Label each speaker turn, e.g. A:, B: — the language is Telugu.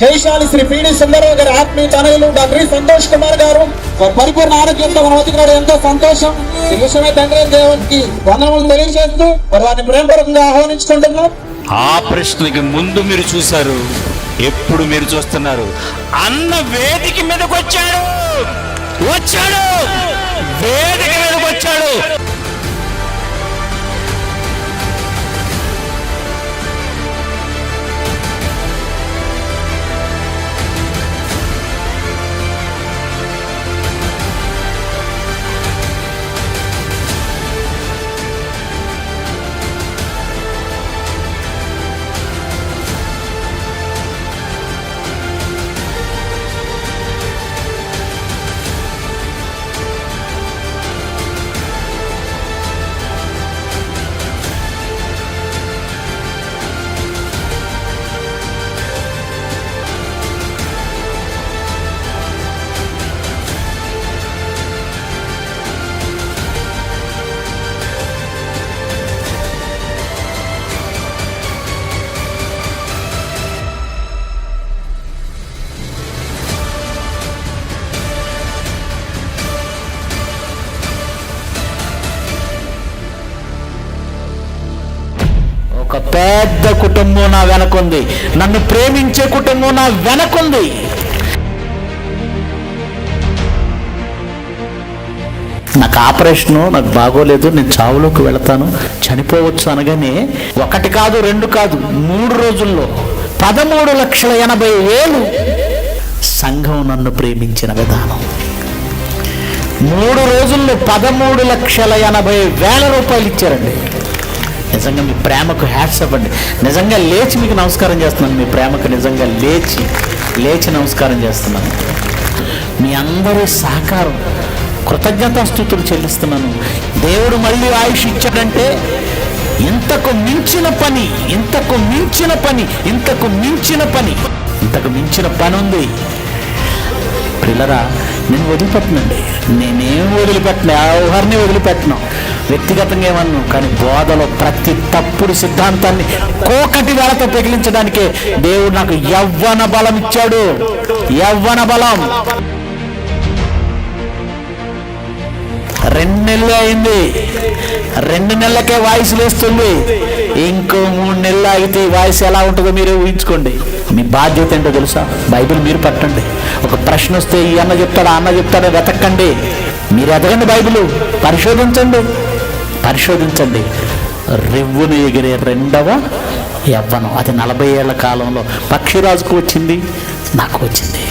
A: జయశాలి శ్రీ పిడి సుందరరావు గారి ఆత్మీయ తనయులు డాక్టర్ సంతోష్ కుమార్ గారు వారి పరిపూర్ణ ఆరోగ్యంతో మన వద్దకు ఎంతో సంతోషం. ఈ విషయమే తండ్రి దేవునికి వందనములు తెలియజేస్తూ వారిని ప్రేమపూర్వకంగా ఆహ్వానించుకుంటున్నాం.
B: ఆ ప్రశ్నకి ముందు మీరు చూశారు, ఎప్పుడు మీరు చూస్తున్నారు? అన్న వేదిక మీదకి వచ్చాడు, వేదిక మీదకి వచ్చాడు. ఒక పెద్ద కుటుంబం నా వెనకుంది, నన్ను ప్రేమించే కుటుంబం నా వెనకుంది. నాకు ఆపరేషను నాకు బాగోలేదు, నేను చావులోకి వెళతాను, చనిపోవచ్చు అనగానే ఒకటి కాదు, రెండు కాదు, 3 రోజుల్లో 13,80,000 సంఘం నన్ను ప్రేమించిన విధానం. 3 రోజుల్లో 13,80,000 రూపాయలు ఇచ్చారండి. నిజంగా మీ ప్రేమకు హ్యాట్స్ అవ్వండి. నిజంగా లేచి మీకు నమస్కారం చేస్తున్నాను. మీ ప్రేమకు నిజంగా లేచి నమస్కారం చేస్తున్నాను. మీ అందరి సహకారం, కృతజ్ఞతాస్తుతులు చెల్లిస్తున్నాను. దేవుడు మళ్ళీ ఆయుష్ ఇచ్చాడంటే ఇంతకు మించిన పని ఉంది. పిల్లరా, నేను వదిలిపెట్టనండి, నేనేం వదిలిపెట్టను, ఎవరిని వదిలిపెట్టను, వ్యక్తిగతంగా ఏమన్నాను. కానీ బోధలో ప్రతి తప్పుడు సిద్ధాంతాన్ని కోకటి వేళతో పెగిలించడానికే దేవుడు నాకు యవ్వన బలం ఇచ్చాడు. యవ్వన బలం 2 నెలలు అయింది, 2 నెలలకే వాయిస్ లేస్తుంది. ఇంకో 3 నెలలు ఆగితే వాయిస్ ఎలా ఉంటుందో మీరే ఊహించుకోండి. మీ బాధ్యత ఏంటో తెలుసా? బైబిల్ మీరు పట్టండి. ఒక ప్రశ్న వస్తే ఈ అన్న చెప్తాడా, అన్న చెప్తాడా వెతక్కండి. మీరు ఎదగండి, బైబిల్ పరిశోధించండి. రివ్వును ఎగిరే 2వ యవ్వనం, అది 40 ఏళ్ల కాలంలో పక్షిరాజుకు వచ్చింది, నాకు వచ్చింది.